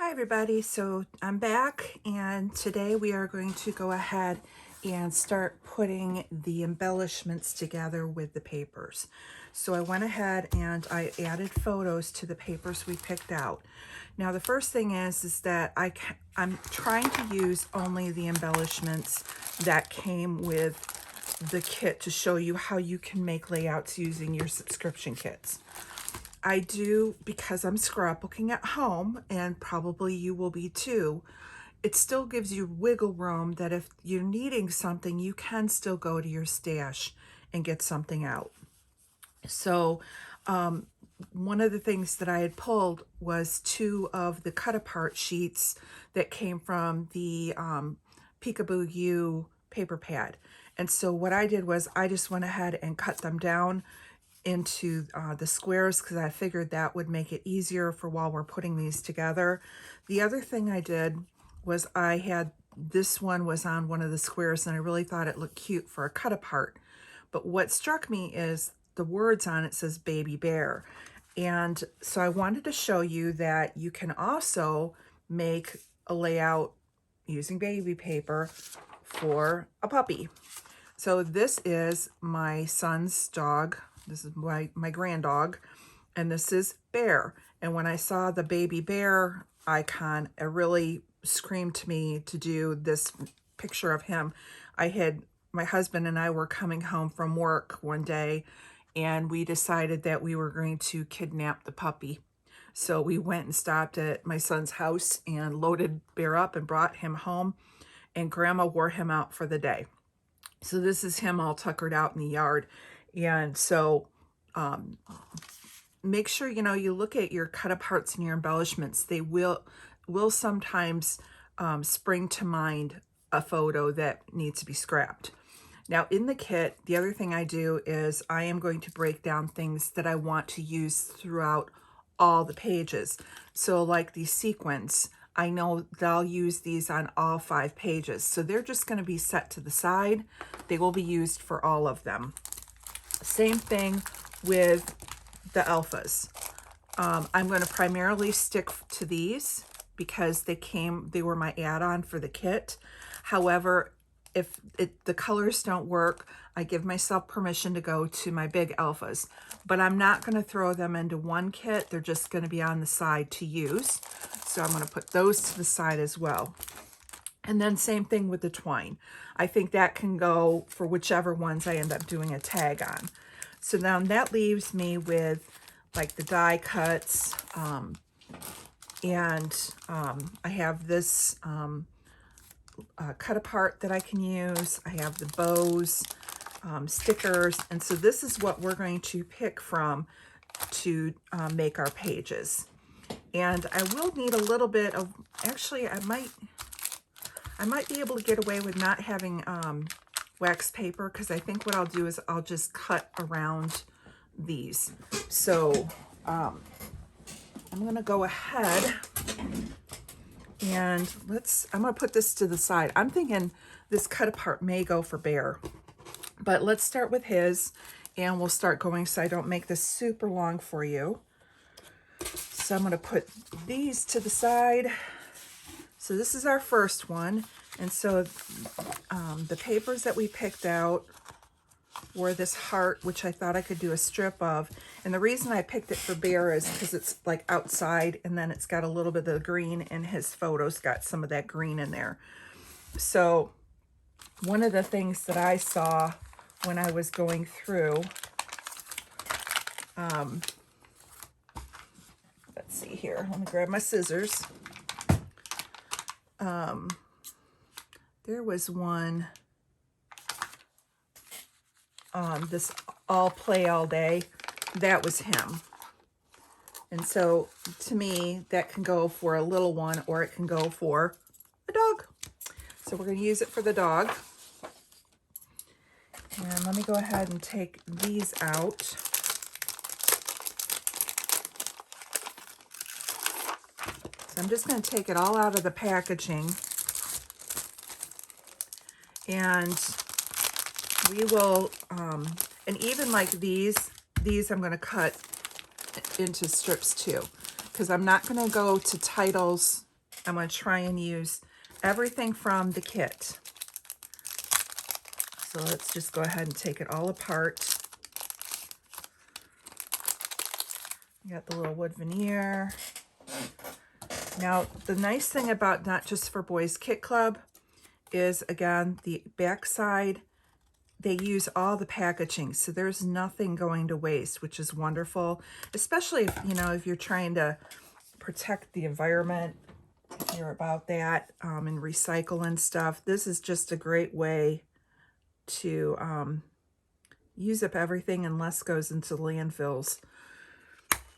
Hi everybody, so I'm back and today we are going to go ahead and start putting the embellishments together with the papers. So I went ahead and I added photos to the papers we picked out. Now the first thing is that I'm trying to use only the embellishments that came with the kit to show you how you can make layouts using your subscription kits. I do, because I'm scrapbooking at home, and probably you will be too, it still gives you wiggle room that if you're needing something, you can still go to your stash and get something out. So one of the things that I had pulled was two of the cut apart sheets that came from the Peekaboo U paper pad. And so what I did was I just went ahead and cut them down into the squares because I figured that would make it easier for while we're putting these together. The other thing I did was I had this one was on one of the squares and I really thought it looked cute for a cut apart. But what struck me is the words on it says baby bear. And so I wanted to show you that you can also make a layout using baby paper for a puppy. So this is my son's dog. This is my grand dog, and this is Bear. And when I saw the baby bear icon, it really screamed to me to do this picture of him. My husband and I were coming home from work one day, and we decided that we were going to kidnap the puppy. So we went and stopped at my son's house and loaded Bear up and brought him home, and Grandma wore him out for the day. So this is him all tuckered out in the yard. And so make sure, you look at your cut aparts and your embellishments. They will sometimes spring to mind a photo that needs to be scrapped. Now in the kit, the other thing I do is I am going to break down things that I want to use throughout all the pages. So like these sequins, I know that I'll use these on all 5 pages. So they're just going to be set to the side. They will be used for all of them. Same thing with the alphas. I'm going to primarily stick to these because they were my add-on for the kit. However, if the colors don't work, I give myself permission to go to my big alphas. But I'm not going to throw them into one kit. They're just going to be on the side to use. So I'm going to put those to the side as well. And then same thing with the twine. I think that can go for whichever ones I end up doing a tag on. So now that leaves me with like the die cuts. I have this cut apart that I can use. I have the bows, stickers. And so this is what we're going to pick from to make our pages. And I will need a little bit of, actually I might be able to get away with not having wax paper, because I think what I'll do is I'll just cut around these. So I'm going to go ahead and I'm going to put this to the side. I'm thinking this cut apart may go for Bear, but let's start with his and we'll start going so I don't make this super long for you. So I'm going to put these to the side. So this is our first one. And so the papers that we picked out were this heart, which I thought I could do a strip of. And the reason I picked it for Bear is because it's like outside and then it's got a little bit of the green, and his photo's got some of that green in there. So one of the things that I saw when I was going through, let's see here, let me grab my scissors. There was one, this all play all day, that was him. And so to me, that can go for a little one or it can go for a dog. So we're going to use it for the dog. And let me go ahead and take these out. So I'm just going to take it all out of the packaging. And we will, and even like these I'm going to cut into strips too, because I'm not going to go to titles I'm going to try and use everything from the kit. So let's just go ahead and take it all apart. You got the little wood veneer. Now, the nice thing about Not Just for Boys Kit Club is, again, the back side, they use all the packaging, so there's nothing going to waste, which is wonderful, especially if, you know, if you're trying to protect the environment, if you're about that, and recycle and stuff. This is just a great way to use up everything and less goes into landfills.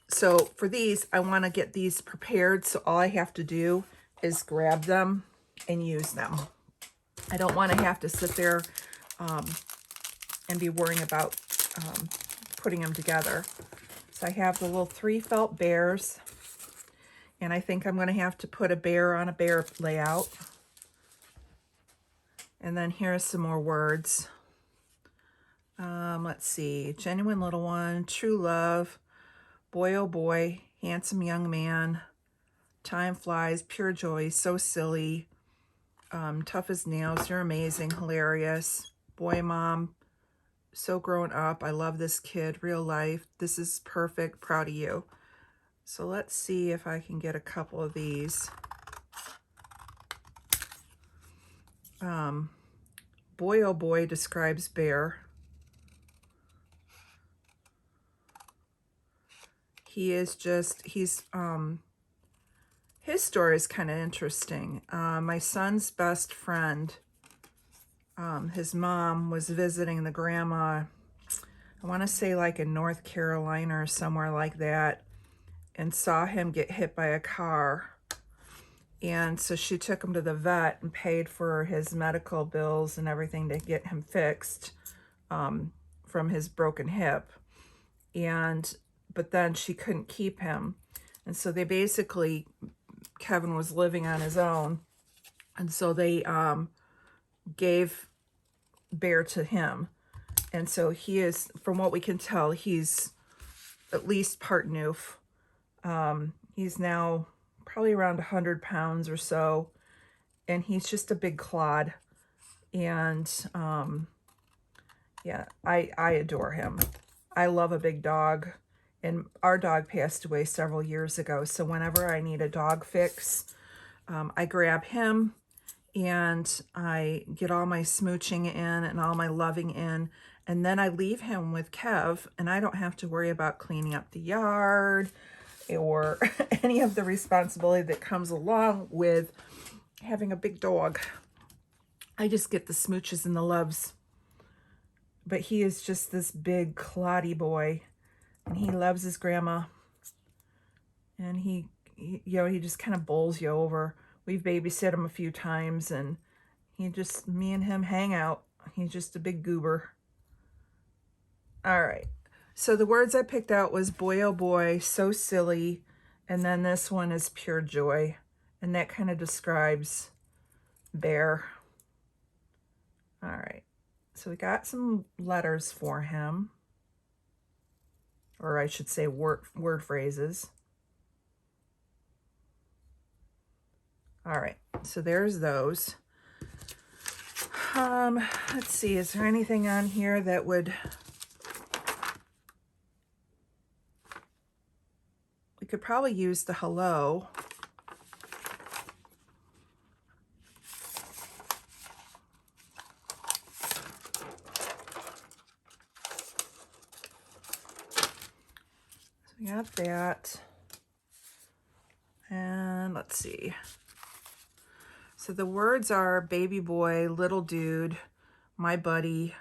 So for these, I want to get these prepared, so all I have to do is grab them and use them. I don't want to have to sit there and be worrying about putting them together. So I have the little 3 felt bears, and I think I'm going to have to put a bear on a bear layout. And then here's some more words. Let's see, genuine little one, true love, boy oh boy, handsome young man, time flies, pure joy, so silly, tough as nails, you're amazing, hilarious, boy mom, so grown up, I love this kid, real life, this is perfect, proud of you. So let's see if I can get a couple of these. Boy oh boy describes bear. He is just, his story is kind of interesting. My son's best friend, his mom was visiting the grandma, I want to say like in North Carolina or somewhere like that, and saw him get hit by a car. And so she took him to the vet and paid for his medical bills and everything to get him fixed from his broken hip. But then she couldn't keep him. And so they basically, Kevin was living on his own. And so they gave Bear to him. And so he is, from what we can tell, he's at least part Noof. He's now probably around 100 pounds or so. And he's just a big clod. And yeah, I adore him. I love a big dog. And our dog passed away several years ago. So whenever I need a dog fix, I grab him and I get all my smooching in and all my loving in. And then I leave him with Kev, and I don't have to worry about cleaning up the yard or any of the responsibility that comes along with having a big dog. I just get the smooches and the loves. But he is just this big, cloddy boy. And he loves his grandma. And he just kind of bowls you over. We've babysat him a few times, and me and him hang out. He's just a big goober. All right. So the words I picked out was boy, oh boy, so silly. And then this one is pure joy. And that kind of describes Bear. All right. So we got some letters for him. Or I should say word phrases. All right, so there's those. Let's see, is there anything on here that would... We could probably use the hello. So we got that. And let's see. So the words are baby boy, little dude, my buddy.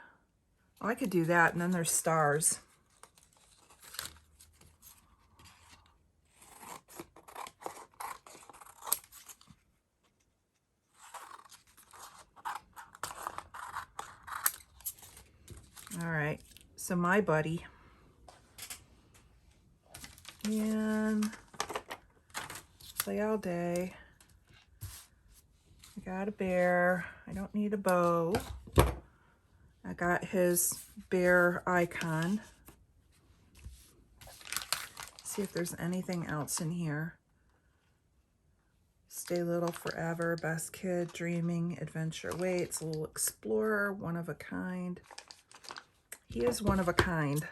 Oh, I could do that. And then there's stars. All right. So my buddy. And play all day. I got a bear. I don't need a bow. I got his bear icon. See if there's anything else in here. Stay little forever, best kid, dreaming, adventure waits, a little explorer, one of a kind. He is one of a kind.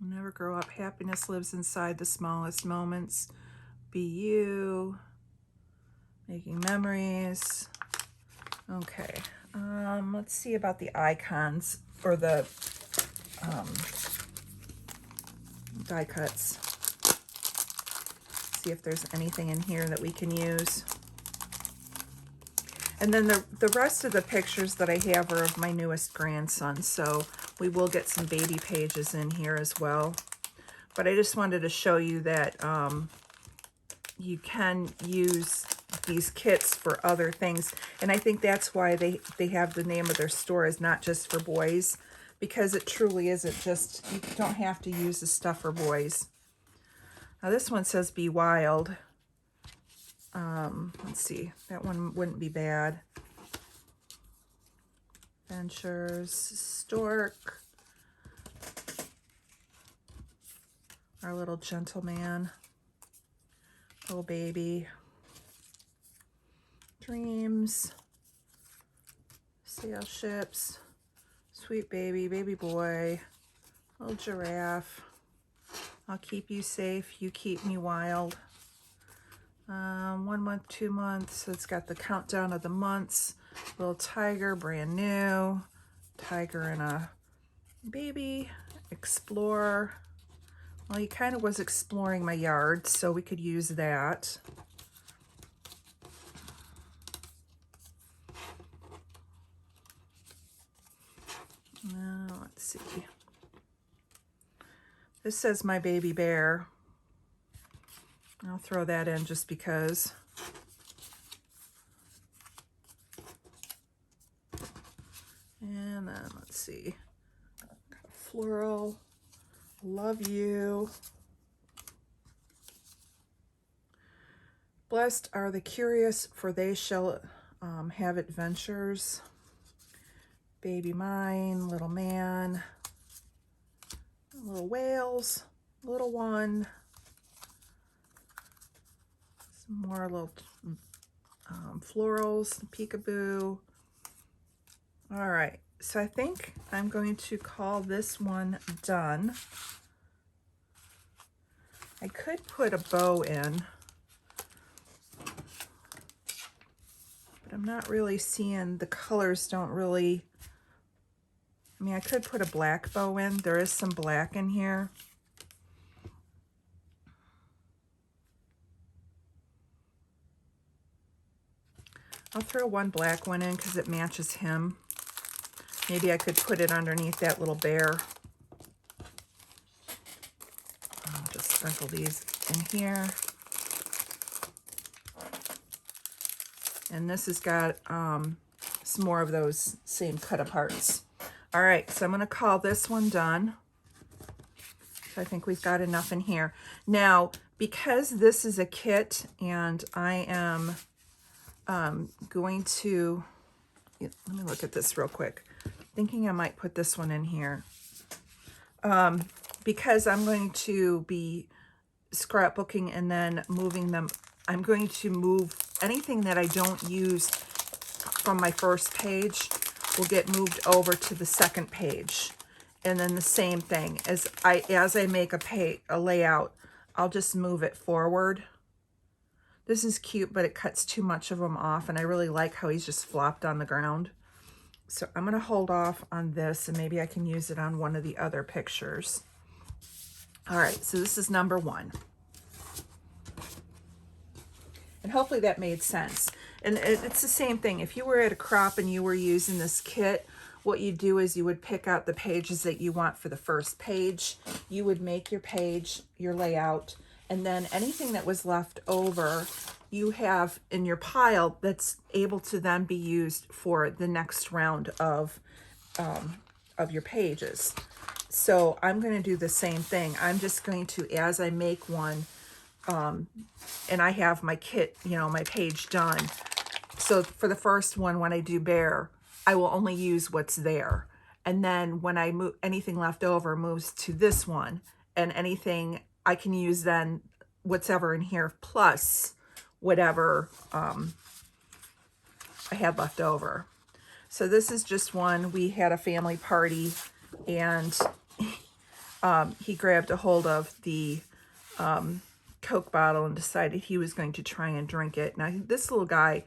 Never grow up. Happiness lives inside the smallest moments. Be you. Making memories. Okay. Let's see about the icons or the die cuts. See if there's anything in here that we can use. And then the rest of the pictures that I have are of my newest grandson, so we will get some baby pages in here as well. But I just wanted to show you that you can use these kits for other things. And I think that's why they have the name of their store is not just for boys, because it truly isn't just, you don't have to use the stuff for boys. Now this one says Be Wild. Let's see, that one wouldn't be bad. Adventures, Stork, our little gentleman, little baby, Dreams, Sail Ships, Sweet Baby, Baby Boy, little Giraffe, I'll Keep You Safe, You Keep Me Wild. 1 month, 2 months, so it's got the countdown of the months. Little tiger, brand new. Tiger and a baby. Explore. Well, he kind of was exploring my yard, so we could use that. Now, let's see. This says My Baby Bear. I'll throw that in just because. And then let's see, floral, love you. Blessed are the curious, for they shall have adventures. Baby mine, little man, little whales, little one. Some more little florals, peekaboo. All right, so I think I'm going to call this one done. I could put a bow in, but I'm not really seeing, the colors don't really, I mean, I could put a black bow in. There is some black in here. I'll throw one black one in because it matches him. Maybe I could put it underneath that little bear. I'll just sprinkle these in here. And this has got some more of those same cut aparts. All right, so I'm going to call this one done. So I think we've got enough in here. Now, because this is a kit and I am going to, let me look at this real quick. Thinking I might put this one in here. Because I'm going to be scrapbooking and then moving them. I'm going to move anything that I don't use from my first page will get moved over to the second page. And then the same thing, as I make a layout, I'll just move it forward. This is cute, but it cuts too much of them off, and I really like how he's just flopped on the ground. So I'm going to hold off on this, and maybe I can use it on one of the other pictures. All right, so this is number 1. And hopefully that made sense. And it's the same thing. If you were at a crop and you were using this kit, what you do is you would pick out the pages that you want for the first page. You would make your page, your layout, and then anything that was left over, you have in your pile that's able to then be used for the next round of your pages. So I'm going to do the same thing. I'm just going to, as I make one, and I have my kit, you know, my page done. So for the first one, when I do bear, I will only use what's there. And then when I move, anything left over moves to this one, and anything I can use then what's ever in here plus whatever I had left over. So this is just one. We had a family party, and he grabbed a hold of the Coke bottle and decided he was going to try and drink it. Now, this little guy,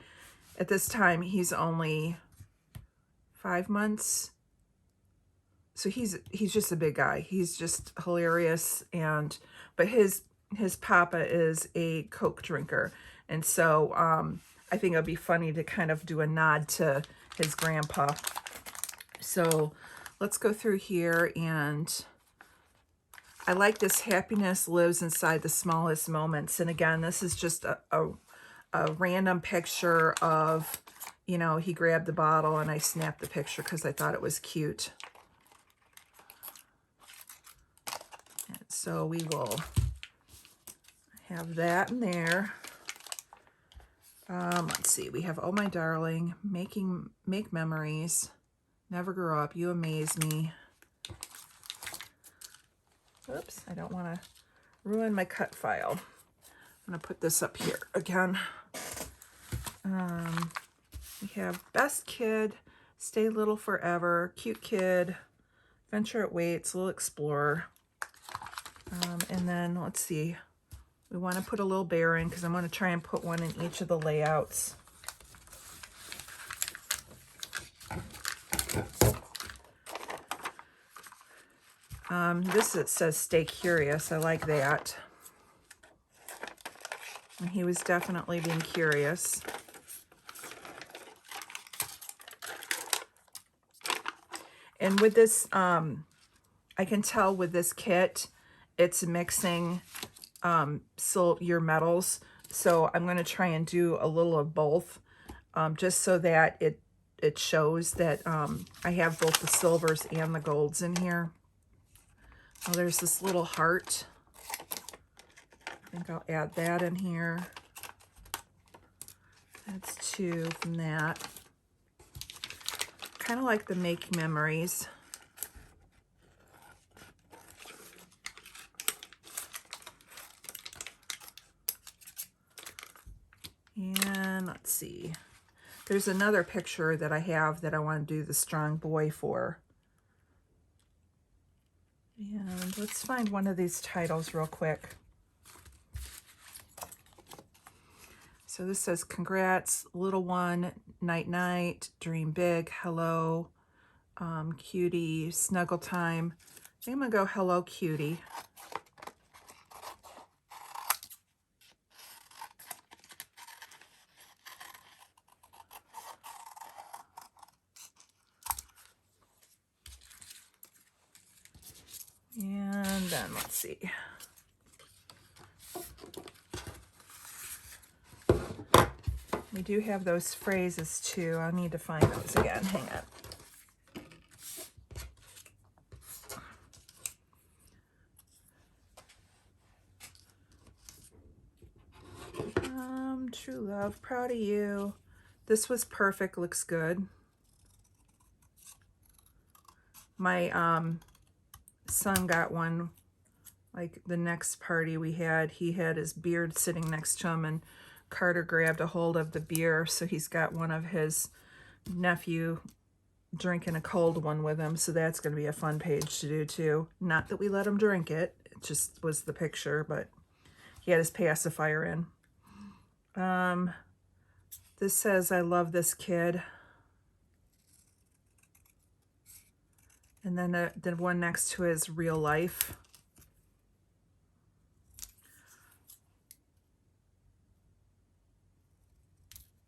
at this time, he's only 5 months. So he's just a big guy. He's just hilarious. But his papa is a Coke drinker. And so I think it'd be funny to kind of do a nod to his grandpa. So let's go through here, and I like this happiness lives inside the smallest moments. And again, this is just a random picture of, you know, he grabbed the bottle and I snapped the picture because I thought it was cute. And so we will have that in there. Let's see, we have Oh My Darling, Make Memories, Never Grow Up, You Amaze Me. Oops, I don't want to ruin my cut file. I'm going to put this up here again. We have Best Kid, Stay Little Forever, Cute Kid, Venture at Weights, Little Explorer. And then, let's see, we want to put a little bear in because I'm going to try and put one in each of the layouts. This, it says Stay Curious. I like that. And he was definitely being curious. And with this, I can tell with this kit, it's mixing your metals. So I'm going to try and do a little of both, just so that it shows that I have both the silvers and the golds in here. Oh, there's this little heart. I think I'll add that in here. That's 2 from that. Kind of like the Make Memories. And let's see. There's another picture that I have that I want to do the strong boy for. And let's find one of these titles real quick. So this says, congrats, little one, night night, dream big, hello, cutie, snuggle time. I think I'm gonna go hello, cutie. And then let's see. We do have those phrases too. I'll need to find those again. Hang on. True love, proud of you. This was perfect, looks good. My son got one, like the next party we had, he had his beard sitting next to him, and Carter grabbed a hold of the beer, so he's got one of his nephew drinking a cold one with him, so that's going to be a fun page to do too. Not that we let him drink it, it just was the picture, but he had his pacifier in. This says, I love this kid. And then the one next to his real life.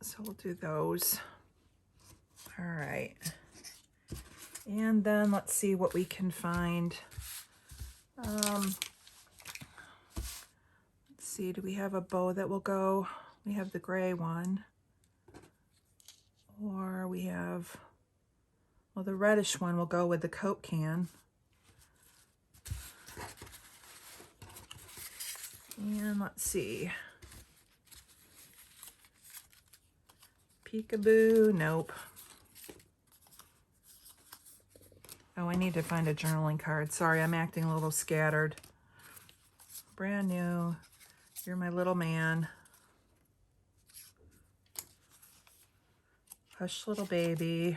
So we'll do those. All right. And then let's see what we can find. Let's see, do we have a bow that will go? We have the gray one. Or we have, well, the reddish one will go with the Coke can. And let's see. Peekaboo, nope. Oh, I need to find a journaling card. Sorry, I'm acting a little scattered. Brand new. You're my little man. Hush, little baby.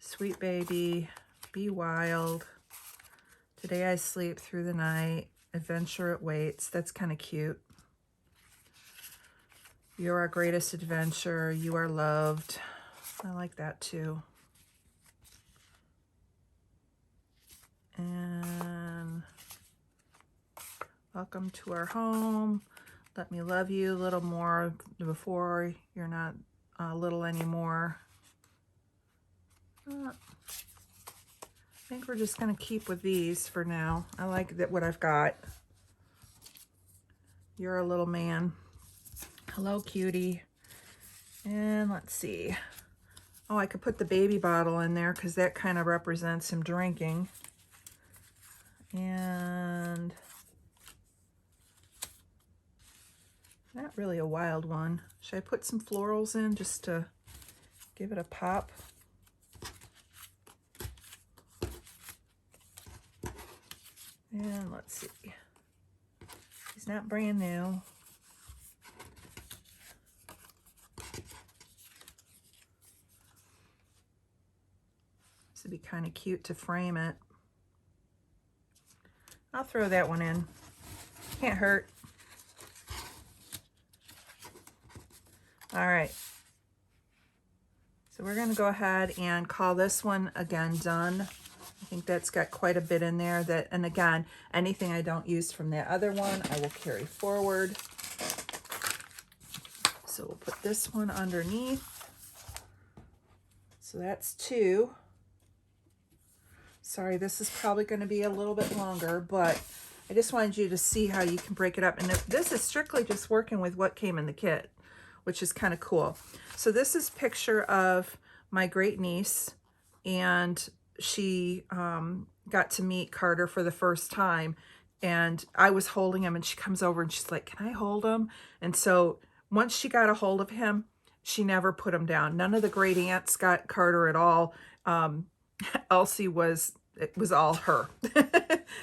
Sweet baby. Be wild. Today I sleep through the night. Adventure it waits. That's kind of cute. You're our greatest adventure. You are loved. I like that too. And welcome to our home. Let me love you a little more before you're not little anymore. I think we're just going to keep with these for now. I like that what I've got. You're a little man. Hello, cutie. And let's see. Oh, I could put the baby bottle in there because that kind of represents him drinking. And not really a wild one. Should I put some florals in just to give it a pop? And let's see. He's not brand new. This would be kind of cute to frame it. I'll throw that one in. Can't hurt. All right. So we're going to go ahead and call this one again done. I think that's got quite a bit in there. And again, anything I don't use from that other one, I will carry forward. So we'll put this one underneath. So that's 2. Sorry, this is probably going to be a little bit longer, but I just wanted you to see how you can break it up. And this is strictly just working with what came in the kit, which is kind of cool. So this is a picture of my great niece, and she got to meet Carter for the first time, and I was holding him, and she comes over and she's like, "Can I hold him?" And so once she got a hold of him, she never put him down. None of the great aunts got Carter at all. Elsie it was all her.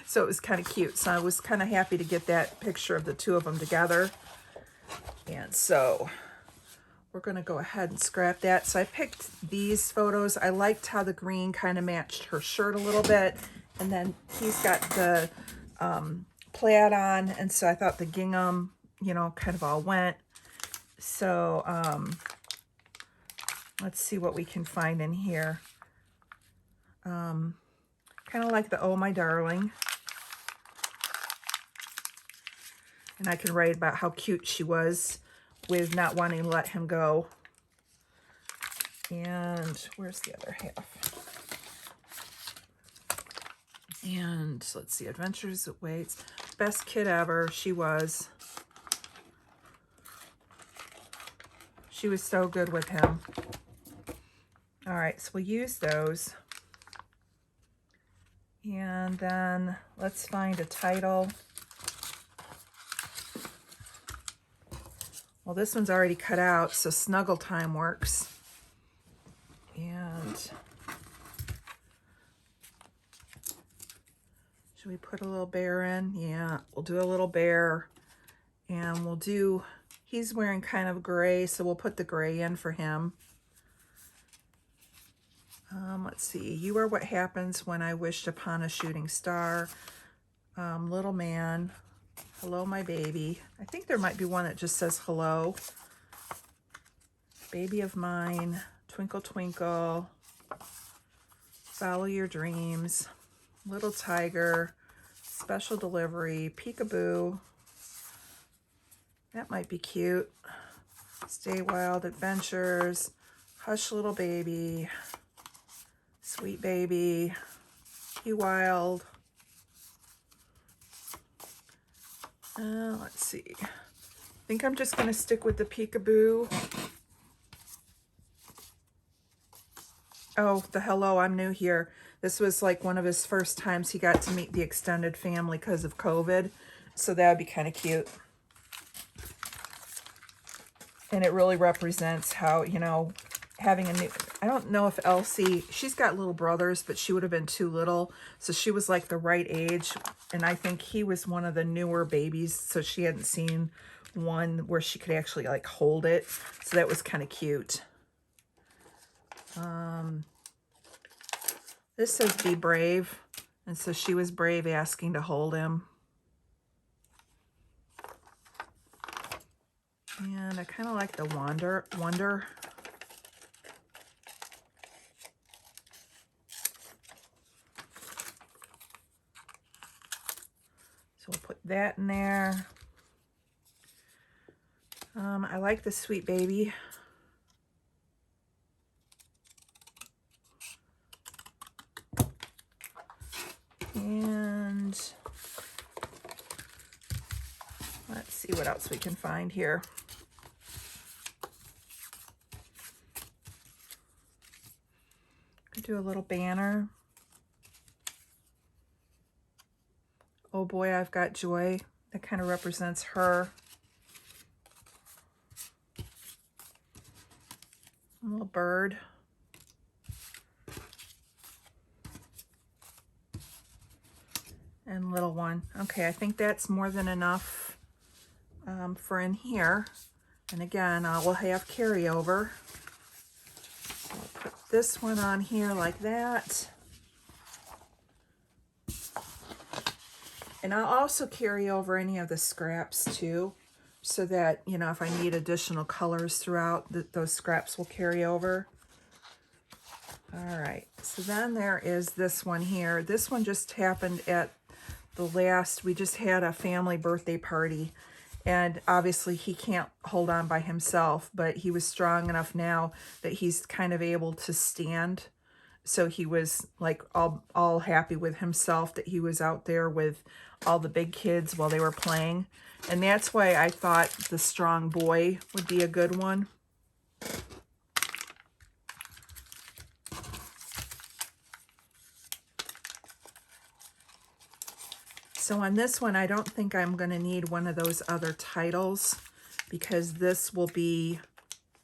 So it was kind of cute. So I was kind of happy to get that picture of the two of them together. And so we're going to go ahead and scrap that. So I picked these photos. I liked how the green kind of matched her shirt a little bit. And then he's got the plaid on. And so I thought the gingham, you know, kind of all went. So let's see what we can find in here. Kind of like the "Oh, my darling." And I can write about how cute she was with not wanting to let him go. And where's the other half? And let's see, Adventures It Waits. Best kid ever. She was. She was so good with him. All right, so we'll use those. And then let's find a title. Well, this one's already cut out, so Snuggle Time works. And should we put a little bear in? Yeah, we'll do a little bear. And we'll do, he's wearing kind of gray, so we'll put the gray in for him. Let's see. You are what happens when I wished upon a shooting star. Little man. Hello, my baby. I think there might be one that just says hello. Baby of mine. Twinkle, twinkle. Follow your dreams. Little tiger. Special delivery. Peekaboo. That might be cute. Stay wild adventures. Hush, little baby. Sweet baby. Be wild. Let's see. I think I'm just going to stick with the peekaboo. Oh, the hello, I'm new here. This was like one of his first times he got to meet the extended family because of COVID. So that would be kind of cute. And it really represents how, you know, having a new, I don't know if Elsie, she's got little brothers, but she would have been too little. So she was like the right age. And I think he was one of the newer babies. So she hadn't seen one where she could actually like hold it. So that was kind of cute. This says be brave. And so she was brave asking to hold him. And I kind of like the wonder. So we'll put that in there. I like the sweet baby. And let's see what else we can find here. Could do a little banner. Oh boy, I've got joy. That kind of represents her. A little bird. And little one. Okay, I think that's more than enough for in here. And again, we'll have carryover. So I'll put this one on here like that. And I'll also carry over any of the scraps too, so that, you know, if I need additional colors throughout, those scraps will carry over. All right, so then there is this one here. This one just happened at the last, we just had a family birthday party, and obviously he can't hold on by himself, but he was strong enough now that he's kind of able to stand. So he was like all happy with himself that he was out there with all the big kids while they were playing. And that's why I thought the strong boy would be a good one. So on this one, I don't think I'm going to need one of those other titles, because this will be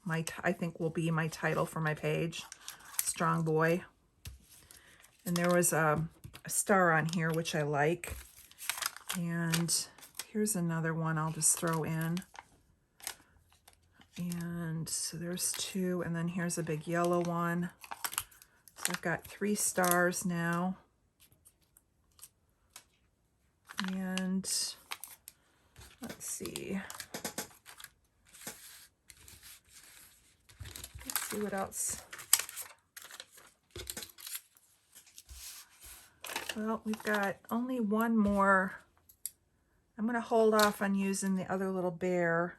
my, I think will be my title for my page, Strong Boy. And there was a star on here, which I like. And here's another one I'll just throw in. And so there's two, and then here's a big yellow one. So I've got 3 stars now. And let's see. Let's see what else. Well, we've got only one more. I'm going to hold off on using the other little bear.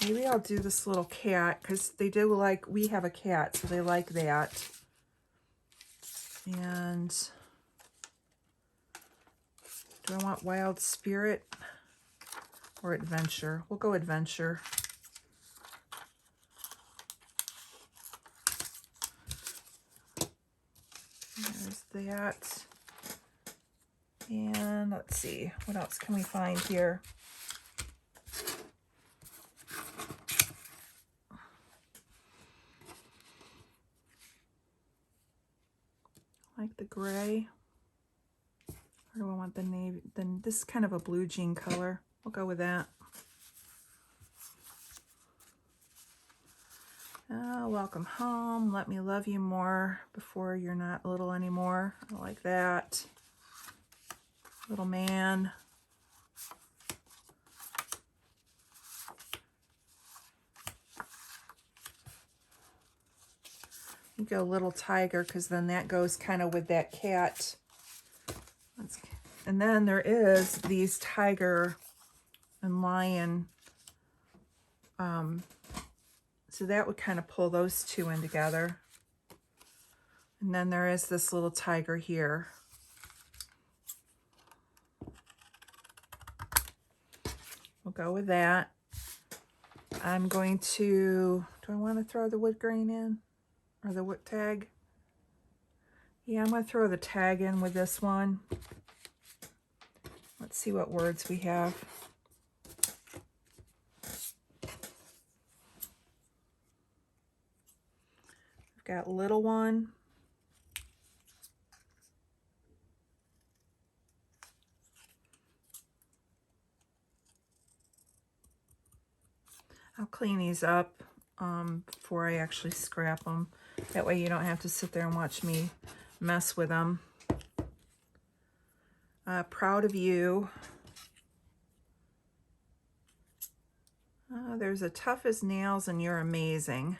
Maybe I'll do this little cat, because they do like, we have a cat, so they like that. And do I want Wild Spirit or Adventure? We'll go Adventure. There's that. And let's see, what else can we find here? Like the gray. Or do I want the navy? Then this is kind of a blue jean color. We'll go with that. Welcome home. Let me love you more before you're not little anymore. I like that. Little man. You go little tiger, because then that goes kind of with that cat. And then there is these tiger and lion. So that would kind of pull those two in together. And then there is this little tiger here. We'll go with that. I'm going to, do I want to throw the wood grain in? Or the wood tag? Yeah, I'm going to throw the tag in with this one. Let's see what words we have. got little one. I'll clean these up before I actually scrap them. That way you don't have to sit there and watch me mess with them. Proud of you. There's a tough as nails and you're amazing.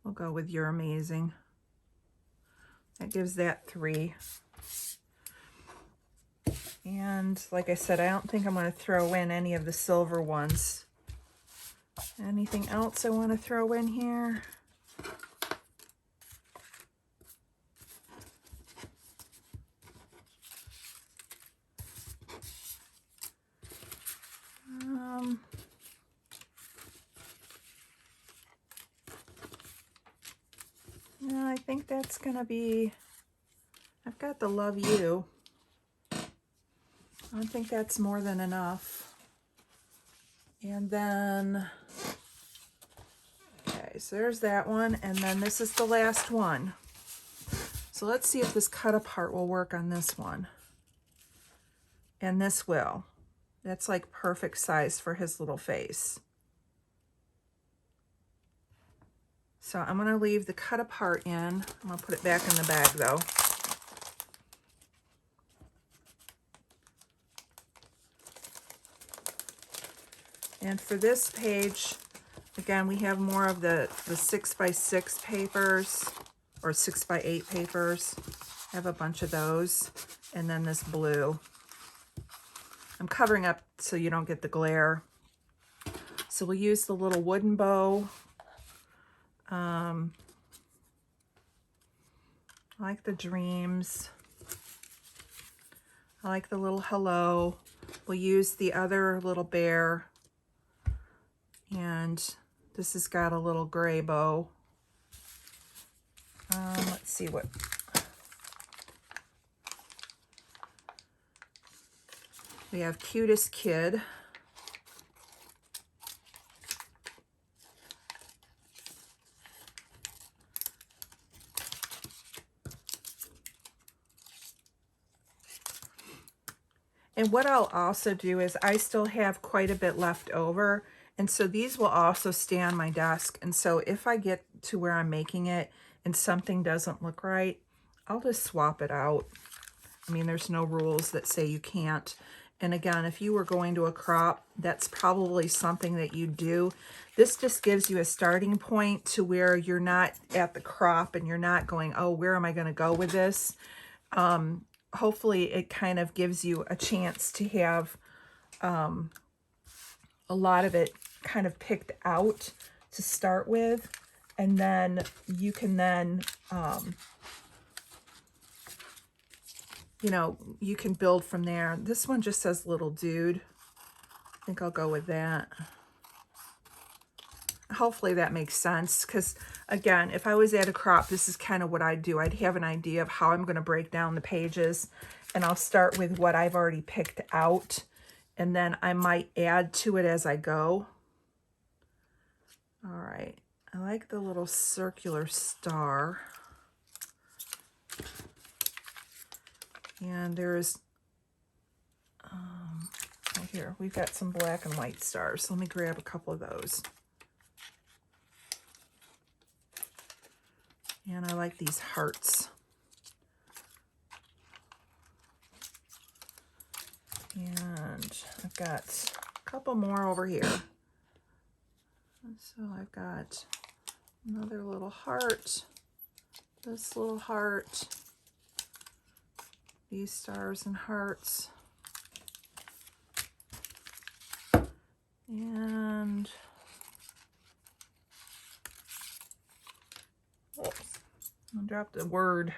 We'll go with you're amazing. That gives that 3. And like I said, I don't think I'm going to throw in any of the silver ones. Anything else I want to throw in here? No, I think that's going to be, I've got the love you. I don't think that's more than enough. And then, okay, so there's that one. And then this is the last one. So let's see if this cut apart will work on this one. And this will. That's like perfect size for his little face. So I'm going to leave the cut apart in. I'm going to put it back in the bag though. And for this page, again, we have more of the 6x6 papers or 6x8 papers. I have a bunch of those. And then this blue. I'm covering up so you don't get the glare. So we'll use the little wooden bow. I like the dreams. I like the little hello. We'll use the other little bear. And this has got a little gray bow. Let's see what. We have cutest kid. And what I'll also do is I still have quite a bit left over. And so these will also stay on my desk. And so if I get to where I'm making it and something doesn't look right, I'll just swap it out. I mean, there's no rules that say you can't. And again, if you were going to a crop, that's probably something that you do. This just gives you a starting point to where you're not at the crop and you're not going, oh, where am I going to go with this? Hopefully it kind of gives you a chance to have a lot of it kind of picked out to start with. And then you can then, you know, you can build from there. This one just says little dude. I think I'll go with that. Hopefully that makes sense, because again, if I was at a crop, this is kind of what I'd do. I'd have an idea of how I'm going to break down the pages, and I'll start with what I've already picked out, and then I might add to it as I go. All right, I like the little circular star. And there's, right here, we've got some black and white stars. Let me grab a couple of those. And I like these hearts. And I've got a couple more over here. So I've got another little heart, this little heart, these stars and hearts, and oops, I dropped the word.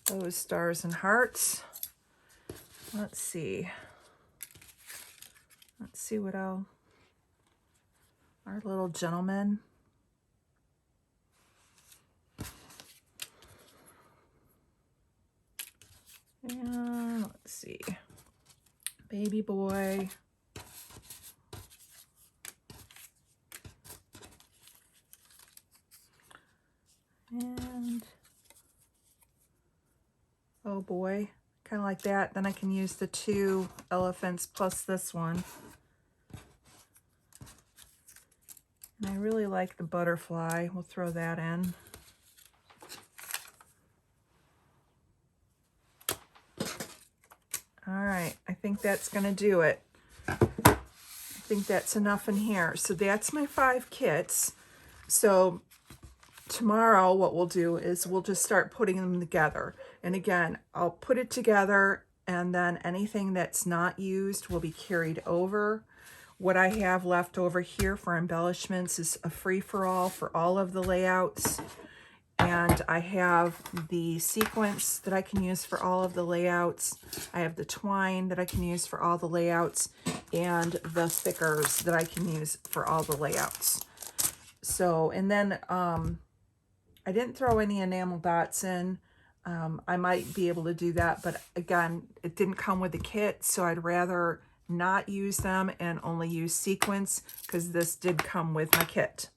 Those stars and hearts. Let's see what else. Our little gentleman. And let's see. baby boy. And oh boy, kind of like that. Then I can use the 2 elephants plus this one. And I really like the butterfly. We'll throw that in. All right, I think that's going to do it. I think that's enough in here. So that's my 5 kits. So tomorrow what we'll do is we'll just start putting them together. And again, I'll put it together, and then anything that's not used will be carried over. What I have left over here for embellishments is a free-for-all for all of the layouts. And I have the sequence that I can use for all of the layouts. I have the twine that I can use for all the layouts, and the stickers that I can use for all the layouts. So, and then I didn't throw any enamel dots in. I might be able to do that, but again, it didn't come with the kit, so I'd rather not use them and only use sequins, because this did come with my kit.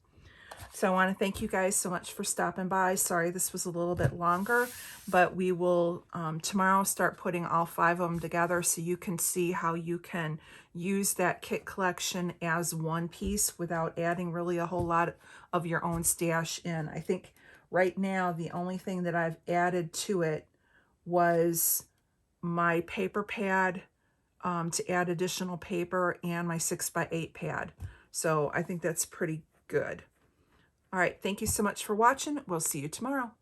So I want to thank you guys so much for stopping by. Sorry this was a little bit longer, but we will tomorrow start putting all 5 of them together so you can see how you can use that kit collection as one piece without adding really a whole lot of your own stash in. I think right now the only thing that I've added to it was my paper pad to add additional paper, and my 6x8 pad. So I think that's pretty good. All right, thank you so much for watching. We'll see you tomorrow.